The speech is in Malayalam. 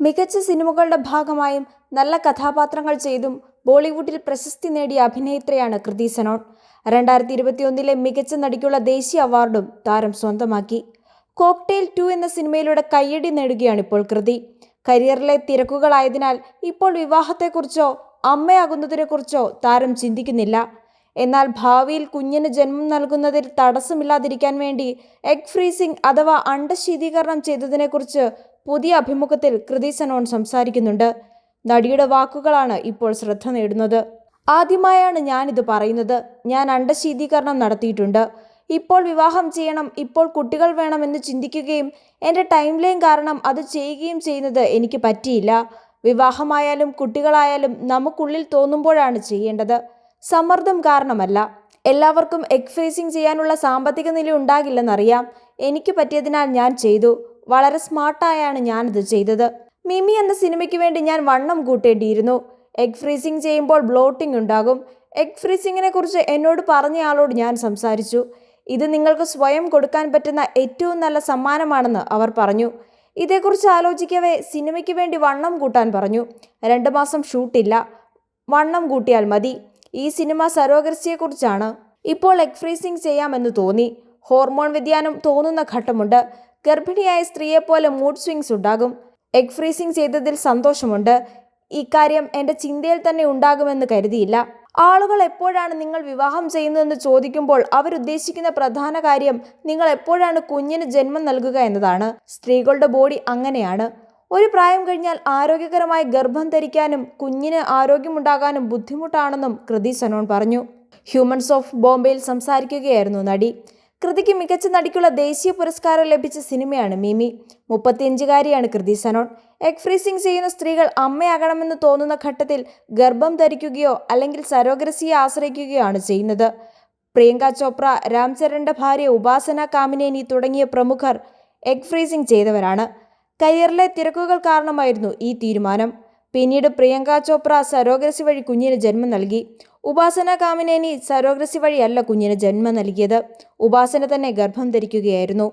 മികച്ച സിനിമകളുടെ ഭാഗമായും നല്ല കഥാപാത്രങ്ങൾ ചെയ്തും ബോളിവുഡിൽ പ്രശസ്തി നേടിയ അഭിനേത്രിയാണ് കൃതി സനോൺ. 2021 മികച്ച നടിക്കുള്ള ദേശീയ അവാർഡും താരം സ്വന്തമാക്കി. കോക്ടെയിൽ 2 എന്ന സിനിമയിലൂടെ കയ്യടി നേടുകയാണിപ്പോൾ കൃതി. കരിയറിലെ തിരക്കുകളായതിനാൽ ഇപ്പോൾ വിവാഹത്തെക്കുറിച്ചോ അമ്മയാകുന്നതിനെക്കുറിച്ചോ താരം ചിന്തിക്കുന്നില്ല. എന്നാൽ ഭാവിയിൽ കുഞ്ഞിന് ജന്മം നൽകുന്നതിൽ തടസ്സമില്ലാതിരിക്കാൻ വേണ്ടി എഗ് ഫ്രീസിംഗ് അഥവാ അണ്ഡശീതീകരണം ചെയ്തതിനെക്കുറിച്ച് പുതിയ അഭിമുഖത്തിൽ കൃതി സനോൺ സംസാരിക്കുന്നുണ്ട്. നടിയുടെ വാക്കുകളാണ് ഇപ്പോൾ ശ്രദ്ധ നേടുന്നത്. ആദ്യമായാണ് ഞാനിത് പറയുന്നത്. ഞാൻ അണ്ഡശീതീകരണം നടത്തിയിട്ടുണ്ട്. ഇപ്പോൾ വിവാഹം ചെയ്യണം, ഇപ്പോൾ കുട്ടികൾ വേണം എന്ന് ചിന്തിക്കുകയും എൻ്റെ ടൈം ലൈൻ കാരണം അത് ചെയ്യുകയും ചെയ്യുന്നത് എനിക്ക് പറ്റിയില്ല. വിവാഹമായാലും കുട്ടികളായാലും നമുക്കുള്ളിൽ തോന്നുമ്പോഴാണ് ചെയ്യേണ്ടത്, സമ്മർദ്ദം കാരണമല്ല. എല്ലാവർക്കും എഗ് ഫേസിംഗ് ചെയ്യാനുള്ള സാമ്പത്തിക നില ഉണ്ടാകില്ലെന്നറിയാം. എനിക്ക് പറ്റിയതിനാൽ ഞാൻ ചെയ്തു. വളരെ സ്മാർട്ടായാണ് ഞാനത് ചെയ്തത്. മിമി എന്ന സിനിമയ്ക്ക് വേണ്ടി ഞാൻ വണ്ണം കൂട്ടേണ്ടിയിരുന്നു. എഗ് ഫ്രീസിംഗ് ചെയ്യുമ്പോൾ ബ്ലോട്ടിംഗ് ഉണ്ടാകും. എഗ് ഫ്രീസിങ്ങിനെ കുറിച്ച് എന്നോട് പറഞ്ഞയാളോട് ഞാൻ സംസാരിച്ചു. ഇത് നിങ്ങൾക്ക് സ്വയം കൊടുക്കാൻ പറ്റുന്ന ഏറ്റവും നല്ല സമ്മാനമാണെന്ന് അവർ പറഞ്ഞു. ഇതേക്കുറിച്ച് ആലോചിക്കവേ സിനിമയ്ക്ക് വേണ്ടി വണ്ണം കൂട്ടാൻ പറഞ്ഞു. 2 മാസം ഷൂട്ടില്ല, വണ്ണം കൂട്ടിയാൽ മതി. ഈ സിനിമ സരോഗസിയെക്കുറിച്ചാണ്. ഇപ്പോൾ എഗ് ഫ്രീസിംഗ് ചെയ്യാമെന്ന് തോന്നി. ഹോർമോൺ വ്യതിയാനം തോന്നുന്ന ഘട്ടമുണ്ട്. ഗർഭിണിയായ സ്ത്രീയെപ്പോലെ മൂഡ് സ്വിങ്സ് ഉണ്ടാകും. എഗ് ഫ്രീസിംഗ് ചെയ്തതിൽ സന്തോഷമുണ്ട്. ഇക്കാര്യം എൻ്റെ ചിന്തയിൽ തന്നെ ഉണ്ടാകുമെന്ന് കരുതിയില്ല. ആളുകൾ എപ്പോഴാണ് നിങ്ങൾ വിവാഹം ചെയ്യുന്നതെന്ന് ചോദിക്കുമ്പോൾ അവരുദ്ദേശിക്കുന്ന പ്രധാന കാര്യം നിങ്ങൾ എപ്പോഴാണ് കുഞ്ഞിന് ജന്മം നൽകുക എന്നതാണ്. സ്ത്രീകളുടെ ബോഡി അങ്ങനെയാണ്. ഒരു പ്രായം കഴിഞ്ഞാൽ ആരോഗ്യകരമായി ഗർഭം ധരിക്കാനും കുഞ്ഞിന് ആരോഗ്യമുണ്ടാകാനും ബുദ്ധിമുട്ടാണെന്നും കൃതി സനോൺ പറഞ്ഞു. ഹ്യൂമൻസ് ഓഫ് ബോംബെയിൽ സംസാരിക്കുകയായിരുന്നു നടി. കൃതിക്ക് മികച്ച നടിക്കുള്ള ദേശീയ പുരസ്കാരം ലഭിച്ച സിനിമയാണ് മിമി. 35-കാരിയാണ് കൃതി സനോൺ. എഗ് ഫ്രീസിംഗ് ചെയ്യുന്ന സ്ത്രീകൾ അമ്മയാകണമെന്ന് തോന്നുന്ന ഘട്ടത്തിൽ ഗർഭം ധരിക്കുകയോ അല്ലെങ്കിൽ സരോഗസിയെ ആശ്രയിക്കുകയോ ആണ് ചെയ്യുന്നത്. പ്രിയങ്ക ചോപ്ര, രാംചരന്റെ ഭാര്യ ഉപാസന കാമിനേനി തുടങ്ങിയ പ്രമുഖർ എഗ് ഫ്രീസിംഗ് ചെയ്തവരാണ്. കരിയറിലെ തിരക്കുകൾ കാരണമായിരുന്നു ഈ തീരുമാനം. പിന്നീട് പ്രിയങ്ക ചോപ്ര സരോഗസി വഴി കുഞ്ഞിന് ജന്മം നൽകി. ഉപാസന കാമിനേനി സരോഗസി വഴിയല്ല കുഞ്ഞിന് ജന്മം നൽകിയത്. ഉപാസന തന്നെ ഗർഭം ധരിക്കുകയായിരുന്നു.